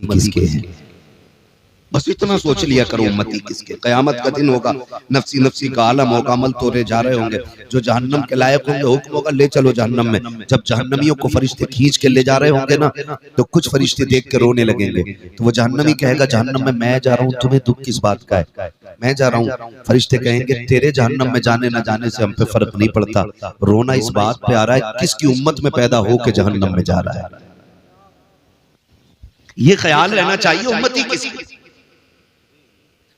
किसके हैं। बस इतना सोच लिया करो उम्मती किसके। क़यामत का दिन होगा, नफ्सी नफ्सी का आलम होगा, अमल तोड़े जा रहे होंगे, जो जहन्नम के लायक होंगे हुक्म होगा ले चलो जहन्नम में। जब जहन्नमियों को फरिश्ते खींच के ले जा रहे होंगे ना, तो कुछ फरिश्ते देख के रोने लगेंगे। तो वो जहन्नमी कहेगा जहन्नम में मैं जा रहा हूँ, तुम्हें दुख किस बात का है, मैं जा रहा हूँ। फरिश्ते कहेंगे तेरे जहन्नम में जाने न जाने से हम पे फर्क नहीं पड़ता, रोना इस बात पे आ रहा है किसकी उम्मत में पैदा हो के जहन्नम में जा रहा है। ये ख्याल रहना चाहिए उम्मती किसकी।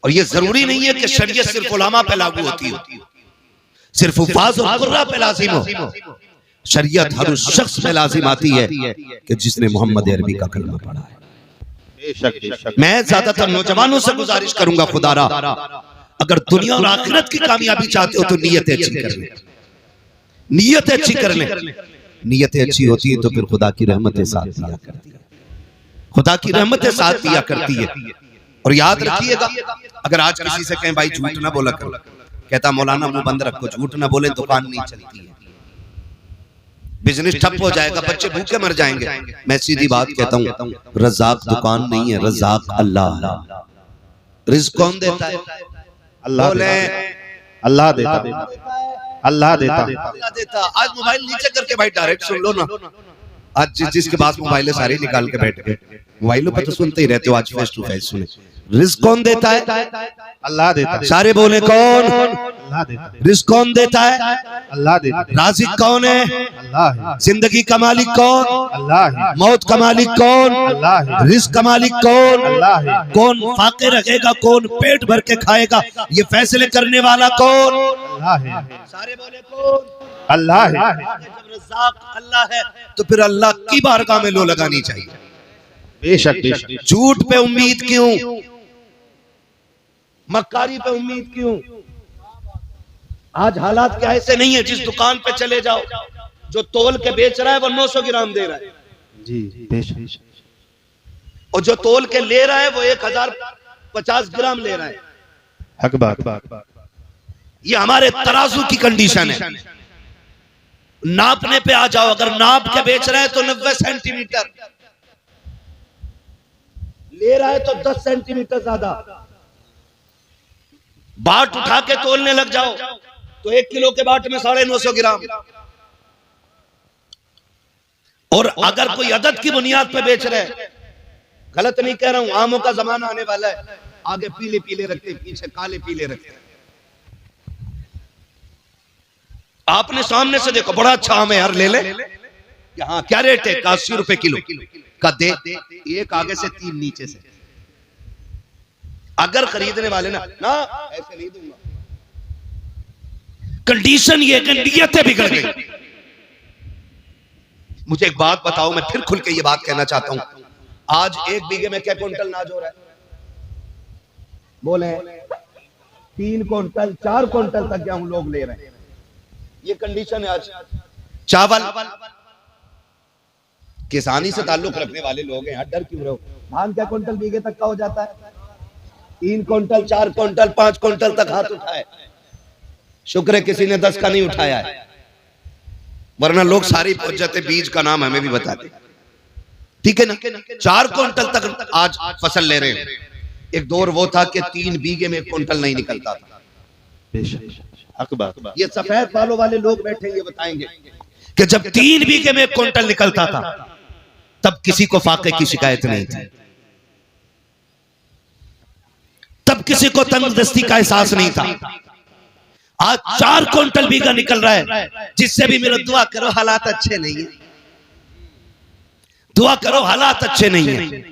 और ये जरूरी नहीं है कि शरीयत सिर्फ उलमा पे लागू होती हो, सिर्फ हुफ़ाज़ और कुर्रा पे लाजिम हो। शरीयत हर उस शख्स पे लाजिम आती है कि जिसने मोहम्मद अरबी का कलमा पढ़ा है। मैं ज्यादातर नौजवानों से गुजारिश करूंगा, खुदारा अगर दुनिया और आखिरत की कामयाबी चाहते हो तो नीयत अच्छी कर लें, नीयत अच्छी कर लें। नीयत अच्छी होती है तो फिर खुदा की रहमतें साथ दिया करती है, खुदा की रहमतें साथ दिया करती है। और याद रखिएगा, अगर आज किसी से कहें भाई झूठ ना बोला करो, कहता मौलाना मुंह बंद रखो, झूठ ना बोले दुकान नहीं चलती है, बिजनेस ठप हो जाएगा, बच्चे भूखे मर जाएंगे। मैं सीधी बात कहता हूँ, रज़ाक दुकान नहीं है, रज़ाक अल्लाह है। रिज़्क़ कौन देता है? अल्लाह अल्लाह देता, अल्लाह देता। आज मोबाइल नीचे करके भाई डायरेक्ट सुन लो ना। आज जिसके पास मोबाइल है सारे निकाल के बैठ गए, मोबाइलों पे तो सुनते ही रहते हो, आज फेस टू फेस सुने। रिज़्क़ कौन देता है? अल्लाह देता है। सारे बोले कौन? अल्लाह देता है। रिज़्क़ कौन देता है? अल्लाह देता है। राज़िक़ कौन है? अल्लाह है। जिंदगी का मालिक कौन? अल्लाह है। मौत का मालिक कौन? अल्लाह है। रिज़्क़ का मालिक कौन? अल्लाह है। कौन फाके रखेगा, कौन पेट भर के खाएगा, ये फैसले करने वाला कौन? अल्लाह है। सारे बोले कौन? अल्लाह है। जब रज़्ज़ाक़ अल्लाह है तो फिर अल्लाह की बारगाह में लो लगानी चाहिए। बेशक बेशक। झूठ पे उम्मीद क्यों, मक्कारी पे उम्मीद क्यों? आज हालात क्या ऐसे नहीं है, जिस दुकान पे चले जाओ जो तोल के बेच रहा है वो 900 ग्राम दे रहा है जी, बेशक। और जो तोल के ले रहा है वो 1050 ग्राम ले रहा है। हक बात। ये हमारे तराजू की कंडीशन है। नापने पे आ जाओ, अगर नाप के बेच रहा है तो 90 सेंटीमीटर ले रहा है तो 10 सेंटीमीटर ज्यादा। बाट उठा के तोलने लग जाओ तो 1 किलो के बाट में 950 ग्राम। और अगर कोई अदद की बुनियाद पे बेच रहे हैं, गलत नहीं कह रहा हूं, आमों का जमाना आने वाला है, आगे पीले पीले रखते पीछे काले पीले रखते। आपने सामने से देखो बड़ा अच्छा आम है यार, ले ले, यहाँ क्या रेट है? 80 रुपए किलो का दे, एक आगे से 3 नीचे से। अगर खरीदने वाले ना ऐसे नहीं दूंगा। कंडीशन ये कि नीयतें बिगड़ गई। मुझे एक बात बताओ, मैं फिर खुल के ये बात कहना चाहता हूं, आज 1 बीघे में क्या क्विंटल अनाज हो रहा है? बोले 3 क्विंटल 4 क्विंटल तक गेहूं लोग ले रहे हैं। ये कंडीशन है आज। चावल किसानी से ताल्लुक रखने वाले लोग हैं, डर क्यों रहो? धान क्या क्विंटल बीघे तक का हो जाता है? 3 क्विंटल 4 क्विंटल 5 क्विंटल तक हाथ उठाए, शुक्र है किसी ने 10 का नहीं उठाया है, वरना लोग सारी पहुंच जाते। बीज का नाम हमें भी बताते, ठीक है ना? 4 क्विंटल तक आज फसल ले रहे हैं। एक दौर वो था कि 3 बीघे में 1 क्विंटल नहीं निकलता था। ये सफेद बालों वाले लोग बैठे ये बताएंगे कि जब 3 बीघे में 1 क्विंटल निकलता था तब किसी को फाके की शिकायत नहीं थी, तब किसी को तंगदस्ती का एहसास नहीं था। आज 4 क्विंटल बीघा निकल रहा है, जिससे भी मेरा दुआ करो हालात अच्छे नहीं है, दुआ करो हालात अच्छे नहीं है।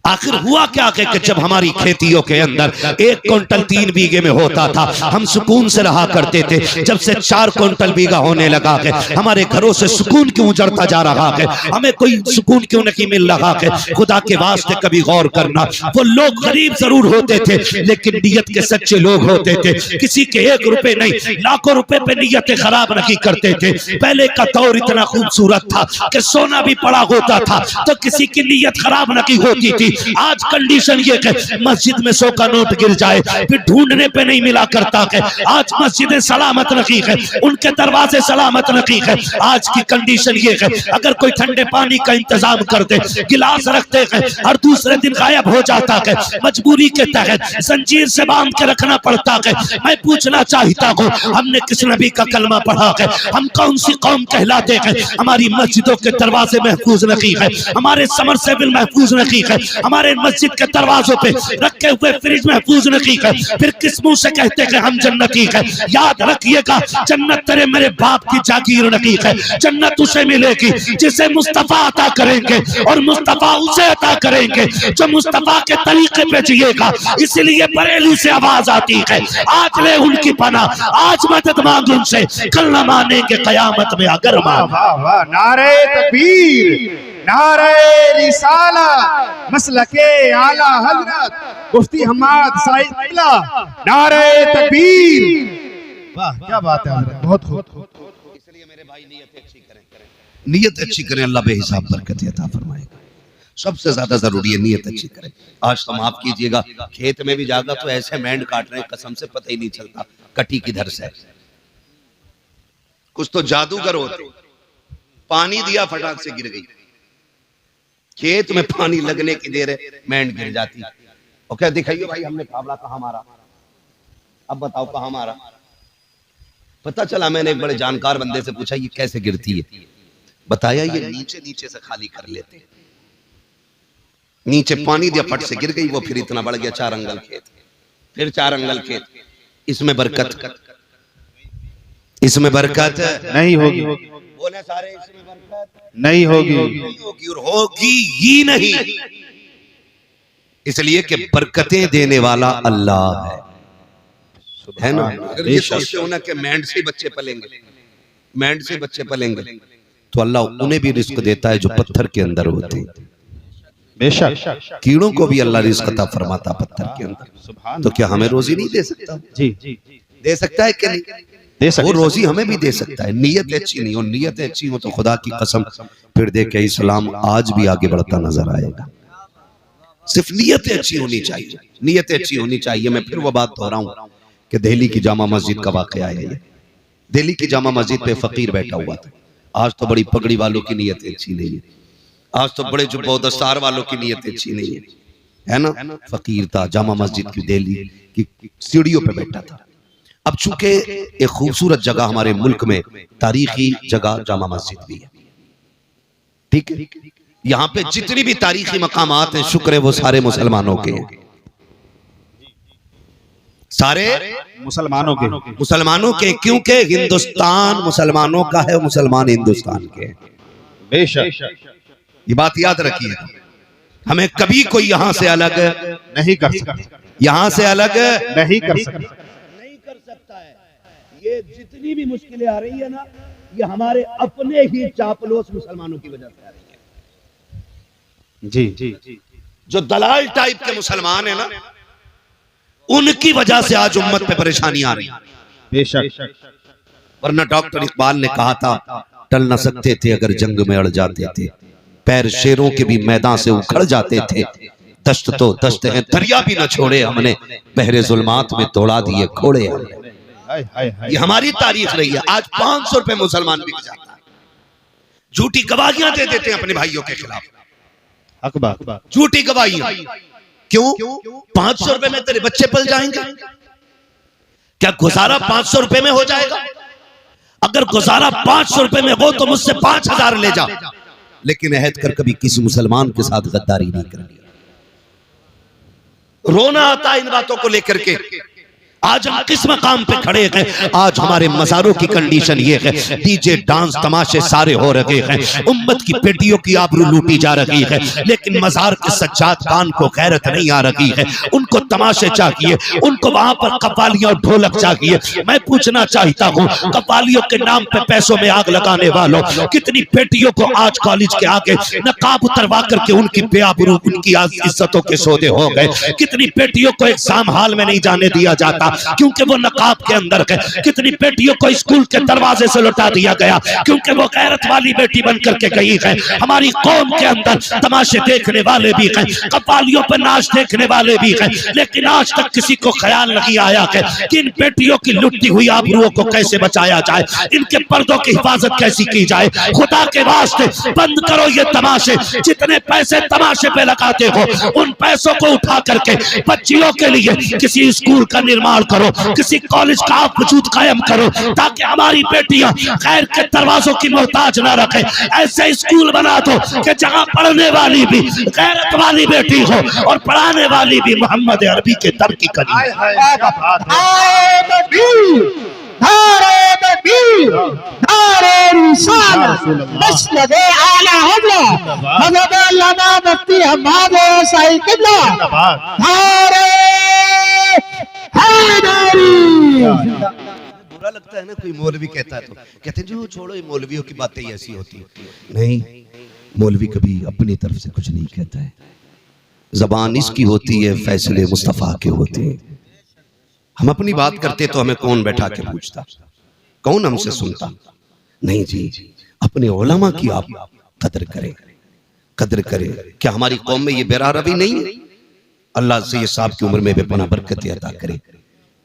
आखिर हुआ क्या कि जब हमारी खेतियों के अंदर 1 क्विंटल 3 बीघे में होता था हम सुकून से रहा करते थे। जब से 4 क्विंटल बीघा होने लगा के हमारे घरों से सुकून क्यों उजड़ता जा रहा है? हमें कोई सुकून क्यों नहीं मिल रहा है? खुदा के वास्ते कभी गौर करना, वो लोग गरीब जरूर होते थे लेकिन नीयत के सच्चे लोग होते थे। किसी के 1 रुपए नहीं लाखों रुपए पे नीयतें खराब नहीं करते थे। पहले का दौर इतना खूबसूरत था कि सोना भी पड़ा होता था तो किसी की नीयत खराब नहीं होती थी। आज कंडीशन ये है मस्जिद में 100 का नोट गिर जाए फिर ढूंढने पे नहीं मिला करता है। आज मस्जिदें सलामत रखी है, उनके दरवाजे सलामत रखी है। आज की कंडीशन ये है अगर कोई ठंडे पानी का इंतजाम कर दे, गिलास रखते हैं, हर दूसरे दिन गायब हो जाता है। मजबूरी के तहत जंजीर से बांध के रखना पड़ता है। मैं पूछना चाहता हूँ हमने किस नबी का कलमा पढ़ा है? हम कौन सी कौम कहलाते हैं? हमारी मस्जिदों के दरवाजे महफूज रखी है, हमारे समरसेबिल महफूज रखी है, हमारे मस्जिद के दरवाजों पे रखे हुए फ्रिज महफूज रखी है। फिर किस मुंह से कहते हैं हम जन्नती है? याद रखिएगा जन्नत तेरे मेरे बाप की जागीर नहीं है। जन्नत उसे मिलेगी जिसे मुस्तफा अता करेंगे और मुस्तफा उसे अता करेंगे जो मुस्तफा के तरीके पे जिएगा। इसलिए बरेली से आवाज आती है आज ले उनकी पनाह, आज मदद मांग उनसे, कल न मानेंगे कयामत में अगर मान। नारे तकबीर, नारे रिसाला, मसलके आला हजरत मुफ्ती हम्माद साइद किबला, नारे तकबीर। वाह क्या बात है हजरत, बहुत खूब। इसलिए मेरे भाई नियत अच्छी करें, नियत अच्छी करें, अल्लाह बेहिसाब बरकत अता फरमाएगा। सबसे ज्यादा जरूरी है नियत अच्छी करें। आज तो माफ कीजिएगा खेत में भी जागा तो ऐसे मैंड काट रहे हैं कसम से पता ही नहीं चलता कटी किधर से। कुछ तो जादूगर होते, पानी दिया फटाक से गिर गई। खेत में पानी लगने की देर है मैंड गिर जाती है। और क्या दिखाइए भाई हमने काबला कहाँ मारा, अब बताओ कहाँ मारा। पता चला मैंने एक बड़े जानकार बंदे से पूछा ये कैसे गिरती है? बताया ये नीचे नीचे से खाली कर लेते हैं। नीचे पानी दिया फट से गिर गई वो, फिर इतना बढ़ गया 4 अंगल खेत, फिर 4 अंगल खेत। इसमें बरकत, इसमें बरकत नहीं होगी, बोले सारे इसमें बरकत नहीं होगी, नहीं होगी और होगी ही नहीं। इसलिए कि बरकतें देने वाला अल्लाह है ना। अगर ये सोचते हो ना कि मैंड से बच्चे पलेंगे, मैंड से बच्चे पलेंगे, तो अल्लाह उन्हें भी रिस्क देता है जो पत्थर के अंदर होते हैं। बेशक कीड़ों को भी अल्लाह रिस्क अता फरमाता पत्थर के अंदर। तो क्या हमें रोजी नहीं दे सकता? जी दे सकता है कि नहीं? दे सकता, वो रोजी हमें भी दे सकता है। नियत अच्छी नहीं हो, नियत अच्छी हो तो खुदा की कसम फिर देखे इस्लाम आज भी आगे बढ़ता नजर आएगा। सिर्फ नियत अच्छी होनी चाहिए, नियत अच्छी होनी चाहिए। मैं फिर वो बात दोहराऊं कि दिल्ली की जामा मस्जिद का वाकया है ये। दिल्ली की जामा मस्जिद पे फकीर बैठा हुआ था। आज तो बड़ी पगड़ी वालों की नियत अच्छी नहीं है, आज तो बड़े जुब्बा दस्तार वालों की नियत अच्छी नहीं है ना। फकीर था, जामा मस्जिद की दिल्ली की सीढ़ियों पे बैठा था। अब चूंकि एक खूबसूरत जगह हमारे मुल्क में तारीखी जगह जामा मस्जिद भी है, ठीक है, यहाँ पे जितनी भी तारीखी मकामात हैं शुक्र है वो सारे मुसलमानों के हैं, सारे मुसलमानों के, क्योंकि हिंदुस्तान मुसलमानों का है, मुसलमान हिंदुस्तान के हैं। बेशक ये बात याद रखिए, हमें कभी कोई यहाँ से अलग नहीं कर सकता, यहाँ से अलग नहीं कर सकता, नहीं कर सकता है। ये जितनी भी मुश्किलें आ रही है ना, ये हमारे अपने ही चापलूस मुसलमानों की वजह से आ रही है। जी जो दलाल टाइप के मुसलमान है ना, उनकी वजह से आज उम्मत पे परेशानी आ रही है। बेशक, वरना डॉक्टर इकबाल ने कहा था टल न सकते थे अगर जंग में अड़ जाते थे, पैर शेरों के भी मैदान से उखड़ जाते थे, दश्त तो दश्त है दरिया भी न छोड़े हमने, बहरे जुल्मात में तोड़ा दिए खोड़े हमने। ये हमारी तारीख रही है। आज 500 रुपए मुसलमान बिक जाता है, झूठी गवाहियां दे देते हैं अपने भाइयों के खिलाफ, अकबर झूठी गवाहियां। क्यों? 500 रुपए में तेरे बच्चे पल जाएंगे? क्या गुजारा 500 रुपए में हो जाएगा? अगर गुजारा 500 रुपए में हो तो मुझसे 5000 ले जा, लेकिन अहद कर कभी किसी मुसलमान के साथ गद्दारी नहीं करनी। रोना आता है इन बातों को लेकर के। आज हम किस मकाम पे खड़े हैं? आज हमारे मज़ारों की कंडीशन ये है, डीजे डांस तमाशे सारे हो रहे हैं, उम्मत की बेटियों की आबरू लूटी जा रही है, लेकिन मज़ार के सज्जाद खान को गैरत नहीं आ रही है। उनको तमाशे चाहिए, उनको वहां पर कव्वालियां और ढोलक चाहिए। मैं पूछना चाहता हूँ, कव्वालियों के नाम पे पैसों में आग लगाने वालों, कितनी बेटियों को आज कॉलेज के आगे नकाब उतरवा करके उनकी बेआबरू, उनकी इज्जतों के सौदे हो गए। कितनी बेटियों को एग्जाम हॉल में नहीं जाने दिया जाता, क्योंकि वो नकाब के अंदर है। कितनी बेटियों को स्कूल के दरवाजे से लौटा दिया गया क्योंकि वो गैरत वाली बेटी बन करके गई है। हमारी कौम के अंदर तमाशे देखने वाले भी हैं, कव्वालियों पर नाच देखने वाले भी हैं, लेकिन आज तक किसी को ख्याल नहीं आया है कि इन बेटियों की लुटी हुई आबरूओं को कैसे बचाया जाए, इनके पर्दों की हिफाजत कैसी की जाए। खुदा के वास्ते बंद करो ये तमाशे। जितने पैसे तमाशे पे लगाते हो उन पैसों को उठा करके बच्चियों के लिए किसी स्कूल का निर्माण करो, किसी कॉलेज का आप वजूद कायम करो, ताकि हमारी बेटियां गैर के दरवाजों की मोहताज ना रखे। ऐसे स्कूल बना दो कि जहां पढ़ने वाली भी गैरत वाली बेटी हो और पढ़ाने वाली भी मोहम्मद अरबी के दर की करी। बुरा लगता है ना कोई मौलवी कहता है तो कहते हैं जो छोड़ो, ये मौलवियों की बातें ऐसी होती है। नहीं, मौलवी कभी अपनी तरफ से कुछ नहीं कहता है। जबान इसकी होती है, फैसले मुस्तफा के होते हैं। हम अपनी बात करते तो हमें कौन बैठा के पूछता, कौन हमसे सुनता? नहीं जी, अपने उलमा की आप कदर करें, कदर करें। क्या हमारी कौम में ये बेरारवी नहीं है? अल्लाह से ये साहब की उम्र में बेपना बरकत अता करे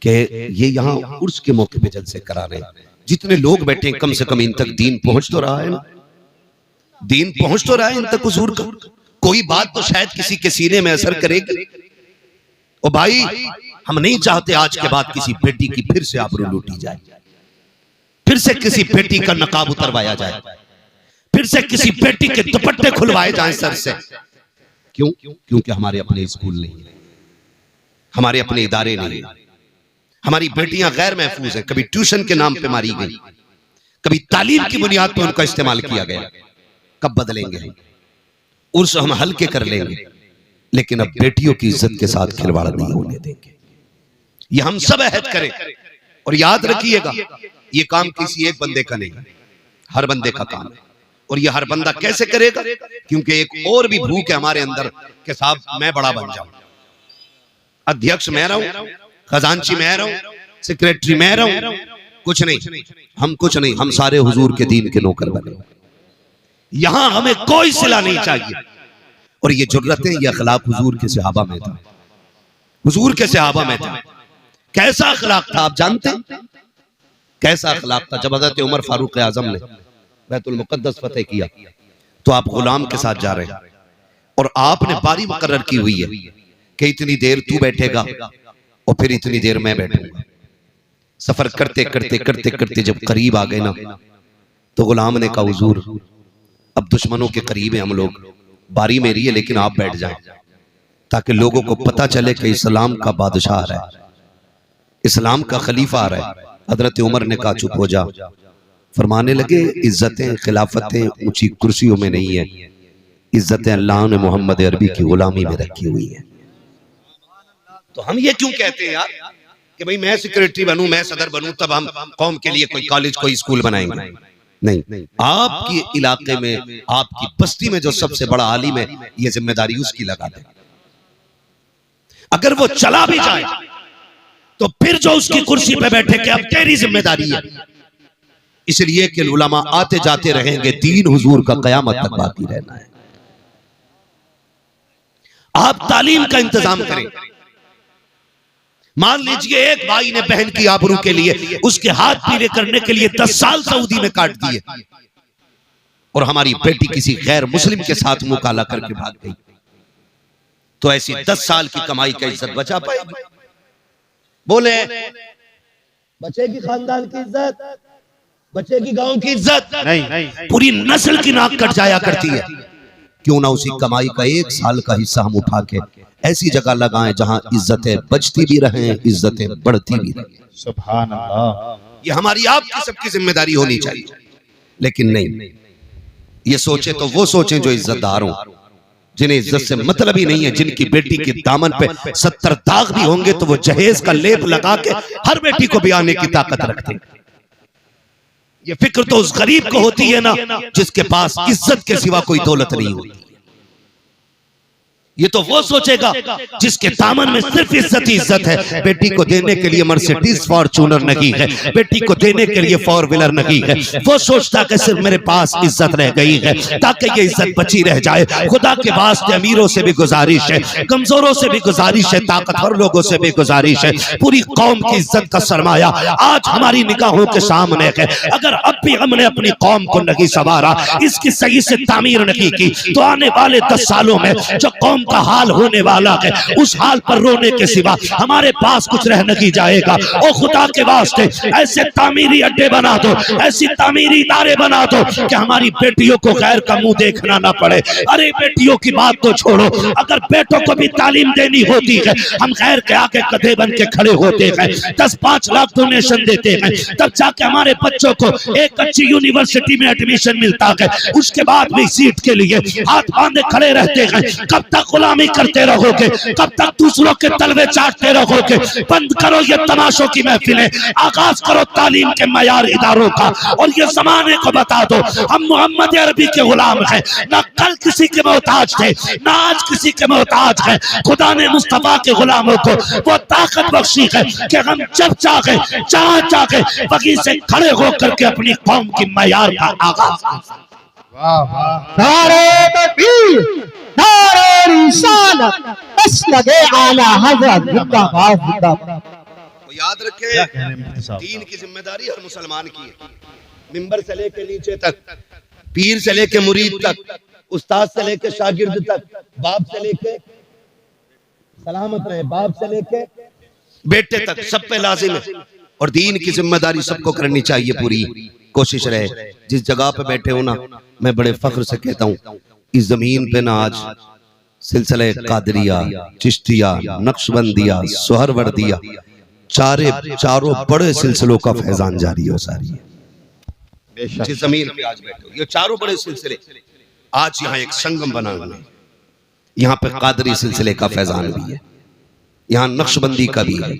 कि ये यहाँ उर्स के मौके पे जलसे करा रहे हैं। जितने लोग बैठे कम से कम इन तक दीन पहुंच तो रहा है ना, दीन पहुंच तो रहा है इन तक हुजूर का। कोई बात तो शायद किसी के सीने में असर करेगी। ओ भाई, हम नहीं चाहते आज के बाद किसी बेटी की फिर से आबरू लूटी जाए, फिर से किसी बेटी का नकाब उतरवाया जाए, फिर से किसी बेटी के दुपट्टे खुलवाए जाएं सर से। क्यों? क्योंकि हमारे अपने स्कूल नहीं है, हमारे अपने इदारे नहीं है। हमारी बेटियां गैर महफूज हैं। कभी ट्यूशन के नाम पे मारी गई, कभी तालीम की बुनियाद पर उनका इस्तेमाल किया गया। कब बदलेंगे हम? उर्स हम हल्के कर लेंगे, लेकिन अब बेटियों की इज्जत के साथ खिलवाड़ नहीं होने देंगे। ये हम सब अहद करें। और याद रखिएगा, ये काम किसी एक बंदे का नहीं, हर बंदे का काम है। और ये हर बंदा कैसे करेगा? क्योंकि एक और भी भूख है हमारे अंदर कि साहब मैं बड़ा बन जाऊं, अध्यक्ष मैं रहूं, खजांची मैं रहूं, सेक्रेटरी मैं रहूं। कुछ नहीं, हम कुछ नहीं, हम सारे हुजूर के दीन के नौकर बने। यहां हमें कोई सिला नहीं चाहिए। और ये जुर्रतें, ये अखलाक हुजूर के सहाबा में था, हुजूर के सहाबा में था। कैसा अखलाक था आप जानते हैं? कैसा अखलाक था? जब हज़रत उमर फारूक आजम ने बैतुल मुक़द्दस फतेह किया तो आप गुलाम के साथ जा रहे हैं और आपने बारी मुकर्रर की हुई है कि इतनी देर तू बैठेगा और फिर इतनी देर मैं बैठूंगा। सफर करते करते करते करते जब करीब आ गए ना, तो गुलाम ने कहा हुजूर अब दुश्मनों के करीब है हम लोग, बारी मेरी है लेकिन आप बैठ जाएं ताकि लोगों को पता चले कि इस्लाम का बादशाह आ रहा है, इस्लाम का खलीफा आ रहा है। हजरत उमर ने कहा चुप हो जा। फरमाने लगे इज्जतें खिलाफतें ऊंची कुर्सियों में नहीं है, इज्जतें अल्लाह ने मोहम्मद अरबी की गुलामी में रखी हुई है। तो हम ये क्यों कहते हैं यार कि भाई मैं सेक्रेटरी बनूं, मैं सदर बनूं, तब हम कौम के लिए कोई कॉलेज कोई स्कूल बनाएंगे? नहीं, आपके इलाके में आपकी बस्ती में जो सबसे बड़ा आलिम है, ये जिम्मेदारी उसकी लगा दे। अगर वो चला भी जाए तो फिर जो उसकी कुर्सी पे बैठे कि अब तेरी जिम्मेदारी है। इसलिए कि उलमा आते जाते रहेंगे, दीन हुजूर का कयामत तक बाकी रहना है। आप तालीम का इंतजाम करें। मान लीजिए एक भाई ने बहन की आबरू के लिए उसके हाथ पीले करने के लिए 10 साल सऊदी में काट दिए और हमारी बेटी किसी गैर मुस्लिम के साथ मुकाला करके भाग गई, तो ऐसी 10 साल की कमाई का इज्जत बचा पाएगी? बोले बचेगी खानदान की इज्जत, बचेगी गांव की इज्जत? नहीं, पूरी नस्ल की नाक कट जाया करती है। क्यों ना उसी कमाई का 1 साल का हिस्सा हम उठा के ऐसी जगह लगाएं जहां इज्जतें बचती भी रहें, इज्जतें बढ़ती भी रहें। सुभान अल्लाह। ये हमारी आपकी सबकी जिम्मेदारी होनी चाहिए। लेकिन नहीं, ये सोचे तो वो सोचें जो इज्जतदार हों, जिन्हें इज्जत से मतलब ही नहीं है, जिनकी बेटी के दामन पे 70 दाग भी होंगे तो वो जहेज का लेप लगा के हर बेटी को भी आने की ताकत रखते हैं। ये फिक्र तो उस गरीब को होती है ना जिसके पास इज्जत के सिवा कोई दौलत नहीं होती। ये तो वो सोचेगा जिसके दामन में सिर्फ इज्जत ही इज्जत है। बेटी को देने के लिए मर्सिडीज फॉर्च्यूनर नहीं है, बेटी को देने के लिए 4 व्हीलर नहीं है। वो सोचता कि सिर्फ मेरे पास इज्जत रह गई है ताकि ये इज्जत बची रह जाए। खुदा के वास्ते अमीरों से भी गुजारिश है, कमजोरों से भी गुजारिश है, ताकतवर लोगों से भी गुजारिश है, पूरी कौम की इज्जत का सरमाया आज हमारी निगाहों के सामने है। अगर अब भी हमने अपनी कौम को नहीं संवारा, इसकी सही से तामीर नहीं की, तो आने वाले 10 सालों में जो कौम का हाल होने वाला है, उस हाल पर रोने के सिवा हमारे पास कुछ रह नहीं जाएगा। और खुदा के वास्ते ऐसे तामीरी अड्डे बना दो, ऐसी तामीरी इदारे बना दो कि हमारी बेटियों को गैर का मुंह देखना ना पड़े। अरे बेटियों की बात तो छोड़ो, अगर बेटों को भी तालीम देनी होती है, हम गैर के आगे गधे बन के खड़े होते हैं, 10-5 लाख डोनेशन देते हैं, तब जाके हमारे बच्चों को एक अच्छी यूनिवर्सिटी में एडमिशन मिलता है। उसके बाद भी सीट के लिए हाथ बांधे खड़े रहते हैं। कब तक गुलामी करते रहोगे, कब तक दूसरों के तलवे चाटते रहोगे? बंद करो ये तमाशों की महफिलें, आगाज करो तालीम के मयार इदारों का, और ये जमाने को बता दो हम मोहम्मद अरबी के गुलाम हैं, ना कल किसी के मोहताज थे, ना आज किसी के मोहताज हैं। खुदा ने मुस्तफा के गुलामों को वो ताकत बख्शी है कि हम जब चाहे जहां चाहे वहीं से खड़े होकर के अपनी कौम की मयार का आगाज। नारे तकबीर, नारे रिसालत, बस लगे आला हज़रत जिंदाबाद जिंदाबाद। तो याद रखे, दीन की जिम्मेदारी हर मुसलमान की है। मिंबर से लेके नीचे तक, पीर से लेके मुरीद तक, उस्ताद से लेके शागिर्द तक, बाप से लेके सलामत रहे, बाप से लेके बेटे तक, सब पे लाजिम है। और दीन की जिम्मेदारी सबको करनी चाहिए, पूरी कोशिश रहे। जिस जगह पे बैठे हो ना, मैं बड़े फख्र से कहता हूँ, इस जमीन पे ना आज सिलसिले कादरिया, चिश्तिया, नक्शबंदिया, सोहरवर्दिया, चारों बड़े सिलसिलों का फैजान जारी हो सारी है। जिस जमीन पे आज बैठे हो, ये चारों बड़े सिलसिले आज यहाँ एक संगम बना हुआ है। यहाँ पे कादरी सिलसिले का फैजान भी है, यहाँ नक्शबंदी का भी है,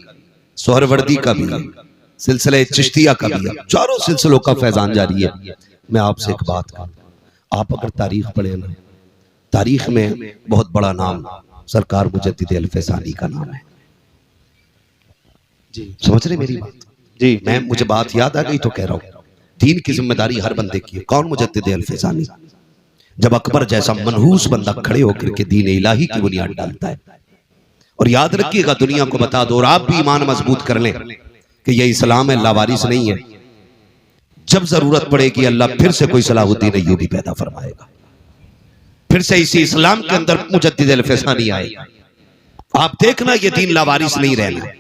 सोहरवर्दी का भी है, सिलसिले चिश्तिया का भी है, चारों सिलसिलों का फैजान जारी है। मैं आपसे एक बात कहूं, आप अगर तारीख पढ़े ना, तारीख में बहुत बड़ा नाम सरकार मुजद्दिद अल-फैसानी का नाम है जी। समझ रहे मेरी बात जी? मुझे बात याद आ गई तो कह रहा हूं, दीन की जिम्मेदारी हर बंदे की है। कौन? मुजद्दिद अल-फैसानी। जब अकबर जैसा मनहूस बंदा खड़े होकर के दीन इलाही की बुनियाद डालता है, और याद रखिएगा, दुनिया को बता दो और आप भी ईमान मजबूत कर लें कि ये इस्लाम है, लावारिस नहीं है। जब जरूरत पड़ेगी अल्लाह फिर से कोई सलाहुद्दीन अय्यूबी पैदा फरमाएगा, फिर से इसी इस्लाम के अंदर मुजद्दिद अल-फैसानी आएगा। आप देखना, ये दीन लावारिस नहीं रहना।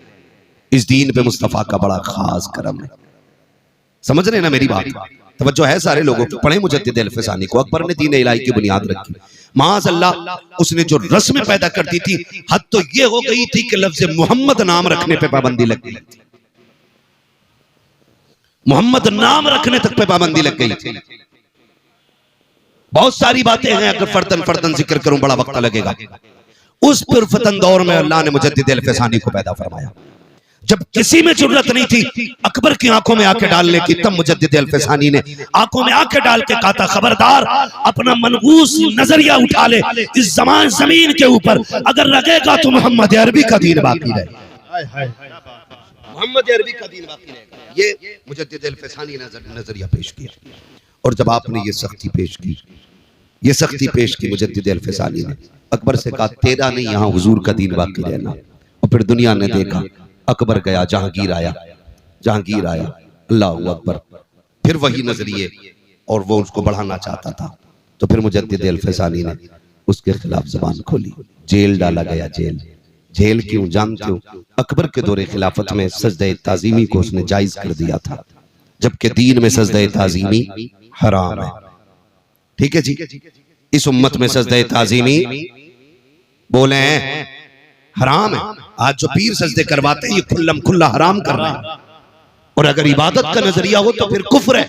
इस दीन पे मुस्तफा का बड़ा खास करम है। समझ रहे ना मेरी बात? तवज्जो है सारे लोगों की। पढ़े मुजद्दिद अल-फैसानी को। अकबर ने दीन इलाही की बुनियाद रखी, माअज़ल्लाह उसने जो रस्में पैदा कर दी थी, हद तो ये हो गई थी कि लफ्ज़ मोहम्मद नाम रखने पे पाबंदी लग गई थी। मोहम्मद नाम रखने तक पे पाबंदी लग गई थी। बहुत सारी बातें हैं, अगर फर्दन फर्दन जिक्र करूं बड़ा वक्त लगेगा। उस पुरफतन दौर में अल्लाह ने मुजद्दिद अल-फैसानी को पैदा फरमाया। जब किसी में जरूरत नहीं थी अकबर की आंखों में आंखें डालने की, तब मुजद्दिद अल-फैसानी ने आंखों में आंखें डाल के कहा था, खबरदार अपना मनहूस नजरिया उठा ले, इस जमीन के ऊपर अगर लगेगा तो मोहम्मद अरबी का दीन बाकी रहेगा, मोहम्मद अरबी का दीन बाकी रहेगा। ये मुजद्दिद अल-फैसानी ने नजरिया पेश किया। और जब आपने ये सख्ती पेश की, मुजद्दिद अल-फैसानी ने अकबर से कहा, तेरा नहीं यहाँ हुजूर का दीन बाकी रहना। और फिर दुनिया ने देखा, अकबर गया, जहांगीर आया, अल्लाहु अकबर, फिर वही नजरिए, और वो उसको बढ़ाना चाहता था। तो फिर मुजद्दिद अल-फैसानी ने उसके खिलाफ जबान खोली, जेल डाला गया। जेल क्यों जानते हो? अकबर के दौरे खिलाफत में सजदे ताजीमी को उसने जायज कर दिया था, जबकि दीन में सजदे ताजीमी हराम है। ठीक है जी? इस उम्मत में सजदे ताजीमी बोले हराम है। आज जो पीर सजदे करवाते हैं, ये खुल्लम खुल्ला हराम कर रहे हैं। और अगर इबादत का नजरिया हो तो फिर कुफ्र है।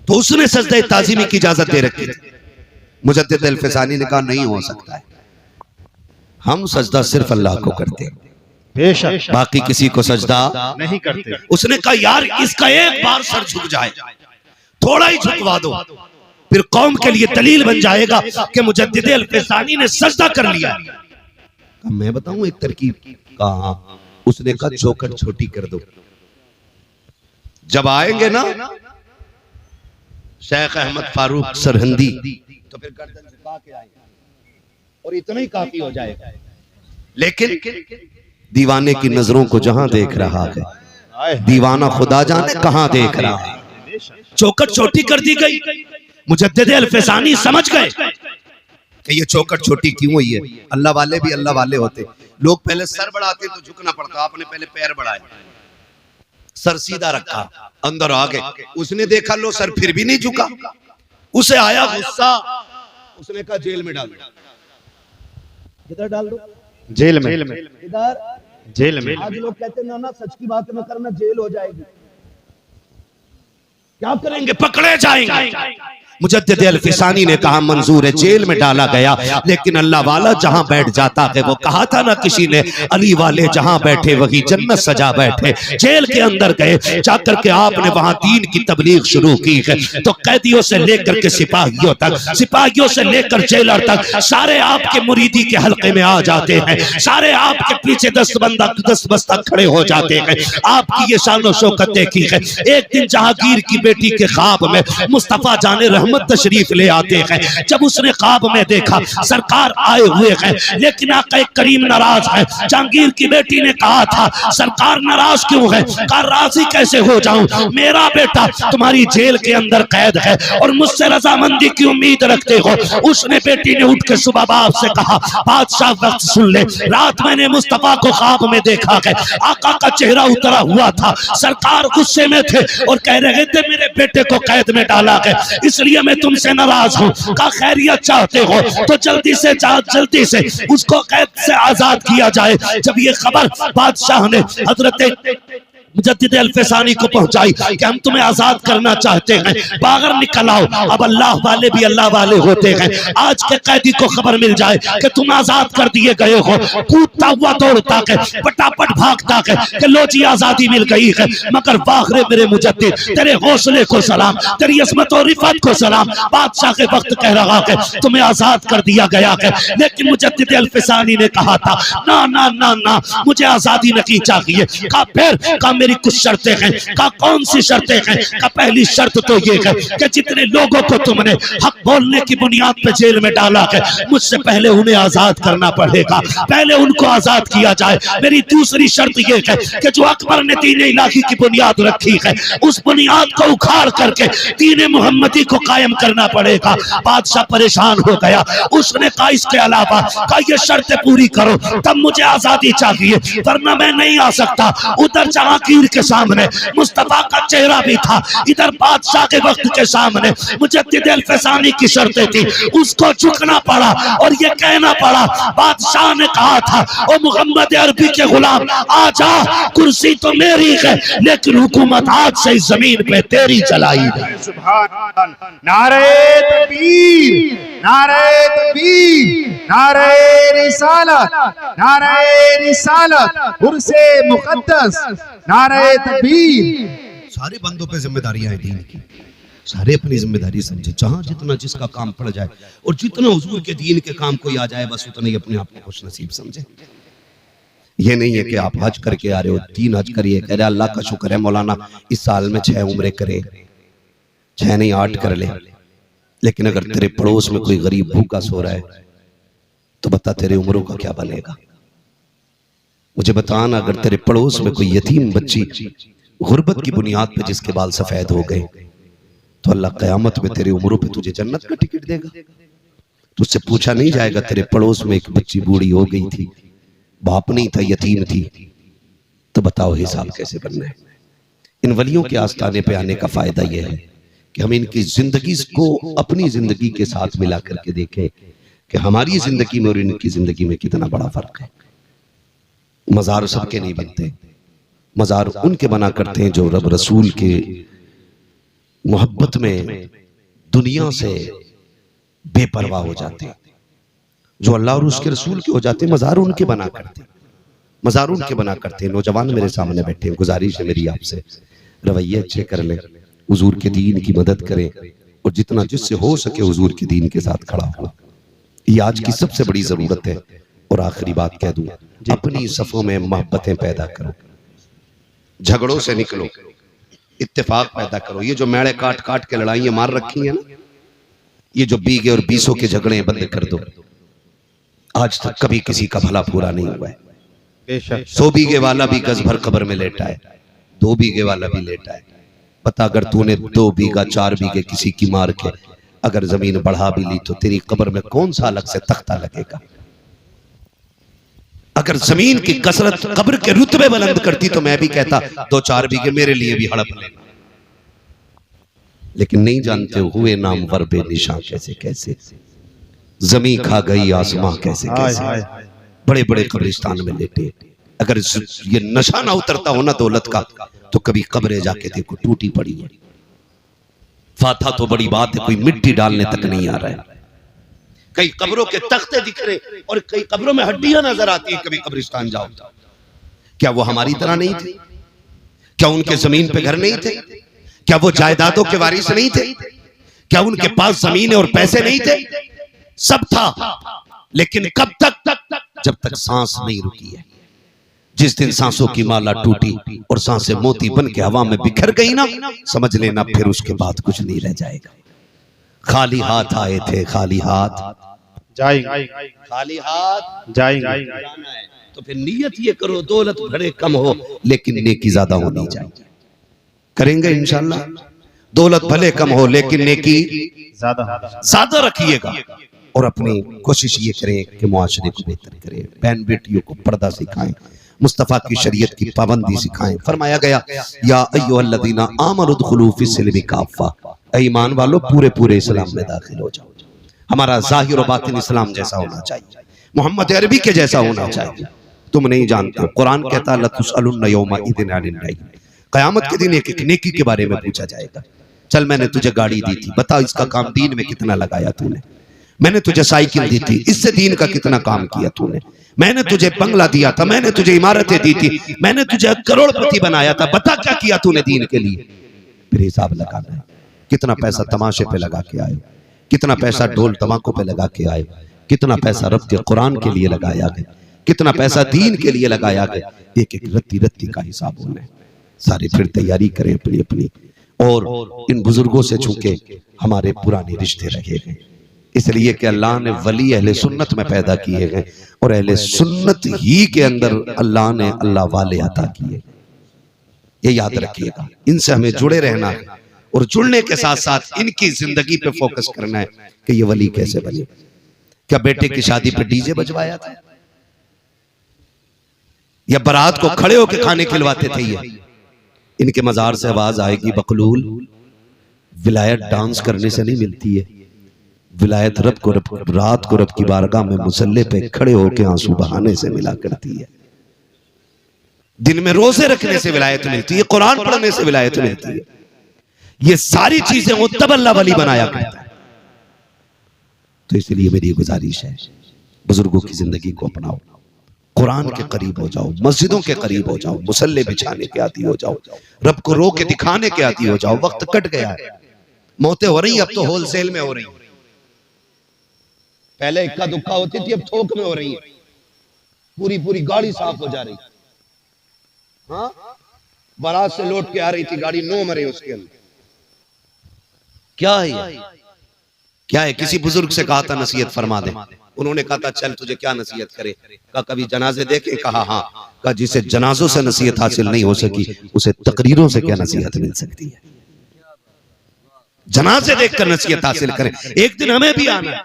तो उसने सजदे ताजीमी की इजाजत दे रखी थी। मुजद्दिद अल-फैसानी ने कहा, नहीं हो सकता है, हम सजदा सिर्फ अल्लाह को करते हैं, बेशक बाकी किसी को सजदा नहीं करते। उसने कहा, यार इसका एक बार सर झुक जाए, थोड़ा ही झुकवा दो, फिर कौम के लिए दलील बन जाएगा कि मुजद्दिद अल-फैसानी ने सजदा कर लिया। मैं बताऊं एक तरकीब कहा, उसने कहा चौखट छोटी कर दो। जब आएंगे ना शेख अहमद फारूक सरहंदी तो फिर गर्दन झुका के आएंगे और इतना ही काफी हो जाएगा। लेकिन दीवाने की नजरों को जहां देख रहा है, दीवाना खुदा जाने कहां देख रहा है। चौखट छोटी कर दी गई। मुजद्दिद अल-फैसानी समझ गए कि ये चौखट छोटी क्यों हुई है। अल्लाह वाले भी अल्लाह वाले होते, लोग पहले सर बढ़ाते तो झुकना पड़ता, आपने पहले पैर बढ़ाए, सर सीधा रखा, अंदर आ गए। उसने देखा लो सर फिर भी नहीं झुका, उसे आया गुस्सा, उसने कहा जेल में डाल दो। किधर डाल दो? जेल में। किधर? जेल में। आज लोग कहते हैं ना सच की बात न करना जेल हो जाएगी, क्या करेंगे? पकड़े जाएंगे। मुजद्दिद अल-फैसानी ने कहा मंजूर है, जेल में डाला गया, लेकिन अल्लाह वाला जहां बैठ जाता है, वो कहा था ना किसी ने, अली वाले जहां बैठे वही जन्नत सजा बैठे। जेल के अंदर गए, जाकर के आपने वहां दीन की तबलीग शुरू की है, तो कैदियों से लेकर के सिपाहियों तक, सिपाहियों से लेकर जेलर तक सारे आपके मुरीदी के हल्के में आ जाते हैं, सारे आपके पीछे दस्तबस्ता खड़े हो जाते हैं। आपकी ये शान और शौकत देखी है। एक दिन जहांगीर की बेटी के ख्वाब में मुस्तफा जाने रहमत तशरीफ ले आते हैं। जब उसने ख्वाब में देखा सरकार आए हुए हैं, लेकिन आका करीम नाराज है। जहांगीर की बेटी ने कहा था सरकार नाराज क्यों है? कहा राजी कैसे हो जाऊं, मेरा बेटा तुम्हारी जेल के अंदर कैद है और मुझसे रजामंदी की उम्मीद रखते हो। उसने बेटी ने उठ के सुबह बाप से कहा बादशाह वक्त सुन ले, रात मैंने मुस्तफा को ख्वाब में देखा है, आका का चेहरा उतरा हुआ था, सरकार गुस्से में थे और कह रहे थे मेरे बेटे को कैद में डाला है, इसलिए मैं तुमसे नाराज हूं। का खैरियत चाहते हो तो जल्दी से उसको कैद से आजाद किया जाए। जब ये खबर बादशाह ने हजरत मुजद्दिद अल-फैसानी को पहुंचाई कि हम तुम्हें आजाद करना चाहते हैं, बाहर निकल आओ। अब अल्लाह वाले भी अल्लाह वाले होते हैं। आज के कैदी को खबर मिल जाए कि तुम आजाद कर दिए गए हो, कूदता हुआ दौड़ता है, फटाफट भागता है कि लो जी आजादी मिल गई है। मगर बाहरे मेरे मुजद्दिद, तेरे हौसले को सलाम, तेरी अजमत और रिफत को सलाम। बादशाह के वक्त कह रहा है तुम्हें आजाद कर दिया गया है, लेकिन मुजद्दिद अल-फैसानी ने कहा था ना ना ना ना, मुझे आजादी नहीं चाहिए। का फिर का मेरी कुछ शर्तें हैं। का कौन सी शर्तें हैं? का पहली शर्त तो ये है कि जितने लोगों को तुमने हक बोलने की बुनियाद पे जेल में डाला है, मुझसे पहले उन्हें आजाद करना पड़ेगा, पहले उनको आजाद किया जाए। मेरी दूसरी शर्त ये है कि जो अकबर ने दीन इलाही की बुनियाद रखी है, उस बुनियाद को उखाड़ करके दीन मुहम्मदी को कायम करना पड़ेगा। बादशाह परेशान हो गया। उसने कहा इसके अलावा का ये शर्तें पूरी करो तब मुझे आजादी चाहिए, वरना मैं नहीं आ सकता। उधर जहांगीर के सामने मुस्तफा का चेहरा भी था, इधर बादशाह के वक्त के सामने मुजद्दिद अल-फैसानी की शर्तें थी। उसको झुकना पड़ा और ये कहना पड़ा। बादशाह ने कहा था ओ मोहम्मद अरबी के गुलाम आजा, कुर्सी तो मेरी है लेकिन हुकूमत आज से इस जमीन पे तेरी चलाई है। सुभान, नारे तकबीर, नारे तकबीर, नारे रिसालत, नारे रिसालत, उर्से मुक़द्दस, नारे तकबीर। सारे बंदों पे जिम्मेदारियां हैं दीन की, सारे अपनी जिम्मेदारी समझे। जहां जितना जिसका काम पड़ जाए और जितना हुजूर के दीन के काम कोई आ जाए, बस उतना ही अपने आप को खुश नसीब समझे। ये नहीं है कि आप हज करके आ रहे हो, 3 हज करिए, कह रहे अल्लाह का शुक्र है मौलाना इस साल में 6 उम्रे करे, 6 नहीं 8 कर ले। लेकिन अगर तेरे पड़ोस में कोई गरीब भूखा सो रहा है तो बता तेरे उम्रों का क्या बनेगा? मुझे बताना, अगर तेरे पड़ोस में कोई यतीम बच्ची गुर्बत की बुनियाद पे जिसके बाल सफेद हो गए, तो अल्लाह क़यामत में तेरे उम्रों पे तुझे जन्नत का टिकट देगा। तुझसे पूछा नहीं जाएगा तेरे पड़ोस में एक बच्ची बूढ़ी हो गई थी, बाप नहीं था, यतीम थी, तो बताओ हिसाब कैसे बनना है? इन वलियों के आस्थाने पे आने का फायदा यह है कि हम इनकी जिंदगी को अपनी जिंदगी के साथ मिला करके देखें कि हमारी जिंदगी में और इनकी जिंदगी में कितना बड़ा फर्क है। मजार सबके नहीं बनते, मजार उनके बना करते हैं जो रब रसूल के मोहब्बत में दुनिया से बेपरवाह हो जाते हैं, जो अल्लाह और उसके रसूल के हो जाते हैं। मजार उनके बना करते हैं, मजार उनके बना करते हैं। नौजवान मेरे सामने बैठे हैं, गुजारिश है मेरी आपसे, रवैये अच्छे कर लें, हुजूर के दीन की मदद करें और जितना जिससे हो सके हुजूर के दीन के साथ खड़ा हो। ये आज की सबसे बड़ी जरूरत है। और आखिरी बात कह दूं, अपनी सफों में मोहब्बतें पैदा करो, झगड़ों से निकलो, इत्तेफाक पैदा करो। ये जो मेड़े काट काट के लड़ाइयां मार रखी हैं ना, ये जो बीघे और बीसों के झगड़े बंद कर दो। आज तक कभी किसी का भला पूरा नहीं हुआ है। 100 बीघे वाला भी गज भर कब्र में लेटा है, 2 बीघे वाला भी लेटा है। पता अगर तूने 2 बीघा 4 बीघे किसी की मार के अगर जमीन बढ़ा भी ली तो तेरी कब्र में कौन सा अलग से तख्ता लगेगा। अगर जमीन की कसरत कब्र के रुतबे बुलंद करती तो मैं भी कहता 2-4 बीघे मेरे लिए भी हड़प लेना। लेकिन नहीं जानते हुए नामवर बेनिशां कैसे कैसे, जमीन खा गई आसमां कैसे कैसे, बड़े बड़े कब्रिस्तान में लेटे। अगर ये नशा ना उतरता हो ना दौलत का तो कभी कब्रें जाके देखो टूटी पड़ी है। फाथा तो बड़ी बात है, कोई मिट्टी डालने तक नहीं आ रहा है। कई कब्रों के तख्ते दिख रहे और कई कब्रों में हड्डियां नजर आती है। कभी कब्रिस्तान जाओ, क्या वो हमारी तरह नहीं थे? क्या उनके जमीन पे घर नहीं थे? क्या वो जायदादों के वारिस नहीं थे? क्या उनके पास जमीन और पैसे नहीं थे? सब था, लेकिन कब तक? जब तक सांस नहीं रुकी है। जिस दिन सांसों की माला टूटी और सांसें मोती बन के हवा में बिखर गई ना, समझ लेना फिर उसके बाद कुछ नहीं रह जाएगा। खाली हाथ आए थे, खाली हाथ जाएंगे, खाली हाथ जाएंगे। तो फिर नियत ये करो, दौलत भले कम हो लेकिन नेकी ज्यादा होनी चाहिए। करेंगे इंशाल्लाह। दौलत भले कम हो लेकिन नेकी ज्यादा रखिएगा। और अपनी कोशिश ये करें कि मुआशरे को बेहतर करें, बहन बेटियों को पर्दा सिखाएं, मुस्तफा की शरीयत की पाबंदी सिखाएं। फरमाया गया या अय्युहल्लज़ीना आमनु दुखुलू फिस्सिल्मि काफ़ा, ईमान वालों पूरे पूरे इस्लाम में दाखिल हो जाओ। हमारा जाहिर और बातिन इस्लाम जैसा होना चाहिए, मोहम्मद अरबी के जैसा होना चाहिए। तुम नहीं जानते, कुरान कहता है लतुसअलुन्ना यौमा इज़िन अनिन नईम, क़यामत के दिन एक एक नेकी के बारे में पूछा जाएगा। चल मैंने तुझे गाड़ी दी थी, बता इसका काम दीन में कितना लगाया तूने। मैंने तुझे साइकिल दी थी, इससे दीन का कितना काम किया तूने। मैंने तुझे बंगला दिया था, मैंने तुझे इमारतें दी थी, मैंने तुझे करोड़पति बनाया था, बता क्या किया तूने दीन के लिए। फिर हिसाब लगाना है। कितना पैसा तमाशे पे लगा के आए, कितना पैसा ढोल तमाकों पे लगा के आए, कितना पैसा रब के कुरान के लिए लगाया गया, कितना पैसा दीन के लिए लगाया गया। एक एक रत्ती रत्ती का हिसाब होना है। सारे फिर तैयारी करें अपनी अपनी। और इन बुजुर्गों से चूंकि हमारे पुराने रिश्ते रहे हैं, इसलिए कि अल्लाह ने वली अहले सुन्नत में पैदा किए हैं और अहले सुन्नत ही के अंदर अल्लाह ने अल्लाह वाले अता किए। ये याद रखिएगा, इनसे हमें जुड़े रहना है और जुड़ने के साथ साथ इनकी जिंदगी पे फोकस करना है कि ये वली कैसे बने। क्या बेटे की शादी पे डीजे बजवाया था या बारात को खड़े होकर खाने खिलवाते थे? ये इनके मजार से आवाज आएगी बकलूल, विलायत डांस करने से नहीं मिलती है। विलायत रब को रात को रब की बारगाह में मुसल्ले पे खड़े होकर आंसू बहाने से मिला करती है। दिन में रोजे रखने से विलायत मिलती है, कुरान पढ़ने से विलायत मिलती है। ये सारी चीजें वो तब अल्लाह वली बनाया करता है। तो इसलिए मेरी गुजारिश है, बुजुर्गों की जिंदगी को अपनाओ, कुरान के करीब हो जाओ, मस्जिदों के करीब हो जाओ, मुसल्ले बिछाने के आदी हो जाओ, रब को रो के दिखाने के आदी हो जाओ। वक्त कट गया है, मौतें हो रही, अब तो होलसेल में हो रही। पहले इक्का दुक्का होती थी, अब थोक में हो रही है। पूरी पूरी गाड़ी साफ हो जा रही। हाँ, बारात से लौट के आ रही थी गाड़ी, 9 मरे उसके अंदर। क्या है क्या है? किसी बुजुर्ग से कहा था नसीहत फरमा दे, उन्होंने कहा था चल तुझे क्या नसीहत करे। कहा कभी जनाजे देखे? कहा हाँ। कहा जिसे जनाजों से नसीहत हासिल नहीं हो सकी उसे तकरीरों से क्या नसीहत मिल सकती है। जनाजे देखकर नसीहत हासिल करें। एक दिन हमें भी आना है,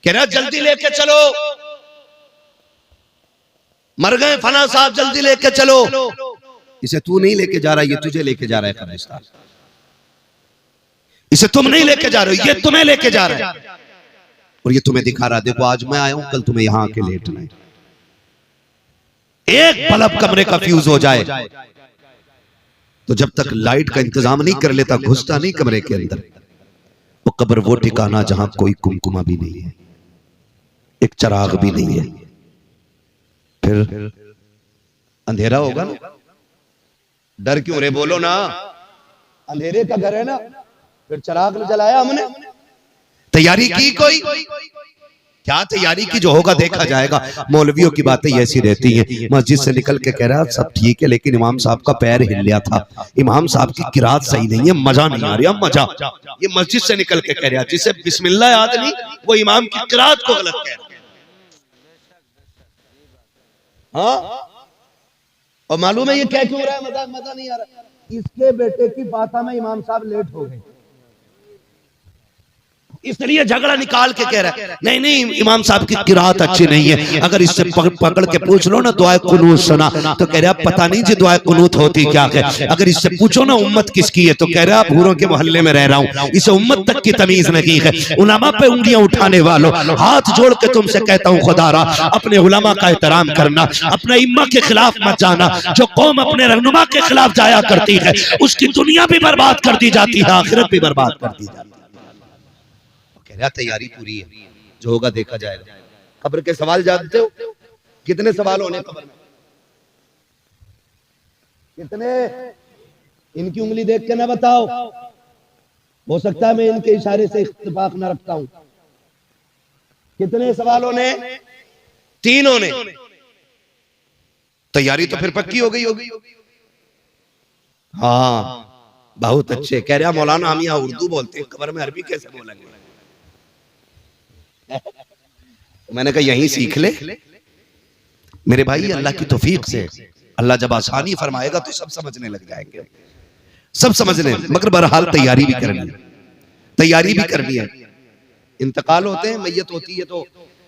कह रहा जल्दी लेके चलो, मर गए फला साहब, जल्दी लेके चलो। इसे तू नहीं लेके जा रहा, ये तुझे लेके जा रहा है कब्रिस्तान। इसे तुम नहीं लेके जा रहे हो, ये तुम्हें लेके जा रहा है। और ये तुम्हें दिखा रहा है, देखो आज मैं आया हूं, कल तुम्हें यहां आके लेटना है। एक बल्ब कमरे का फ्यूज हो जाए तो जब तक लाइट का इंतजाम नहीं कर लेता, घुसता नहीं कमरे के अंदर। वो कब्र वो ठिकाना जहां कोई कुमकुमा भी नहीं है, एक चिराग भी नहीं है। फिर अंधेरा होगा ना। डर क्यों रे, बोलो ना। अंधेरे का घर है ना, फिर चिराग जलाया हमने, तैयारी की कोई? क्या तैयारी की? जो होगा देखा जाएगा। मौलवियों की बातें ऐसी रहती हैं। मस्जिद से निकल के कह रहा सब ठीक है, लेकिन इमाम साहब का पैर हिल गया था, इमाम साहब की किरात सही नहीं है, मजा नहीं आ रहा, मजा। ये मस्जिद से निकल के कह रहा, जिसे बिस्मिल्लाह याद नहीं वो इमाम की किरात को गलत कह रहा। हाँ, और मालूम है ये क्या क्यों रहा है? मजा नहीं आ रहा। इसके बेटे की फाता में इमाम साहब लेट हो गए, इसलिए झगड़ा निकाल के कह रहा है नहीं नहीं इमाम साहब की किरात अच्छी नहीं है। अगर इससे पकड़ के पूछ लो ना दुआ कुनूत सुना, तो कह रहा पता नहीं जी दुआ कुनूत होती क्या है। अगर इससे पूछो ना उम्मत किसकी है, तो कह रहा भूरों के मोहल्ले में रह रहा हूँ, इसे उम्मत तक की तमीज नहीं है। उलमा पे उंगलियां उठाने वालों, हाथ जोड़ के तुमसे कहता हूँ खुदारा अपने उलमा का एहतराम करना, अपने इम्मा के खिलाफ मत जाना। जो कौम अपने रहनुमा के खिलाफ जाया करती है उसकी दुनिया भी बर्बाद कर दी जाती है, आखिरत भी बर्बाद कर दी जाती है। तैयारी पूरी है, जो होगा देखा जाएगा। कब्र के सवाल जानते हो कितने सवाल होने कब्र में? कितने? इनकी उंगली देख के ना बताओ, हो सकता है मैं इनके इशारे से इत्तेफाक ना रखता हूं। कितने सवालों ने? 3 होने। तैयारी तो फिर पक्की हो गई होगी। हाँ बहुत अच्छे। कह रहा मौलाना हम यहाँ उर्दू बोलते हैं, कब्र में अरबी कैसे बोलेंगे? मैंने कहा यहीं सीख ले मेरे भाई, अल्लाह की तौफीक से। अल्लाह जब आसानी फरमाएगा तो सब समझने लग जाएंगे, सब समझने। मगर बहरहाल तैयारी भी करनी है, तैयारी भी करनी है। इंतकाल होते हैं, मैयत होती है, तो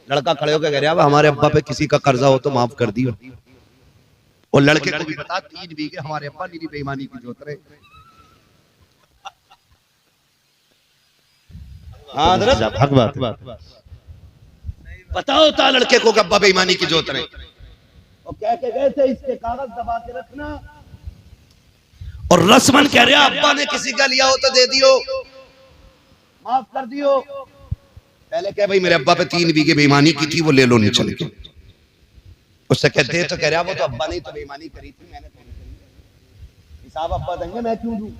लड़का खड़े होकर कह रहा है हमारे अब्बा पे किसी का कर्जा हो तो माफ कर दियो। और लड़के को भी बता 3 बीघे हमारे अब्बा मेरी बेईमानी की जोत रहे। हाँ हक बताओ था लड़के को अब्बा बेईमानी की जोत रहे, और कह के गए थे इसके कागज दबा के रखना। और रस्मन कह रहा अब्बा ने किसी का लिया हो तो दे दियो, माफ कर दियो। पहले कह भाई मेरे अब्बा पे 3 बीघे बेईमानी की थी, वो ले लो नहीं चल के। उससे कहते तो कह रहा वो तो अब्बा ने तो बेईमानी करी थी, मैंने तो नहीं करी, हिसाब अब्बा देंगे, मैं क्यों दूं?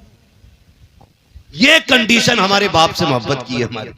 ये कंडीशन हमारे बाप से मोहब्बत की है हमारे।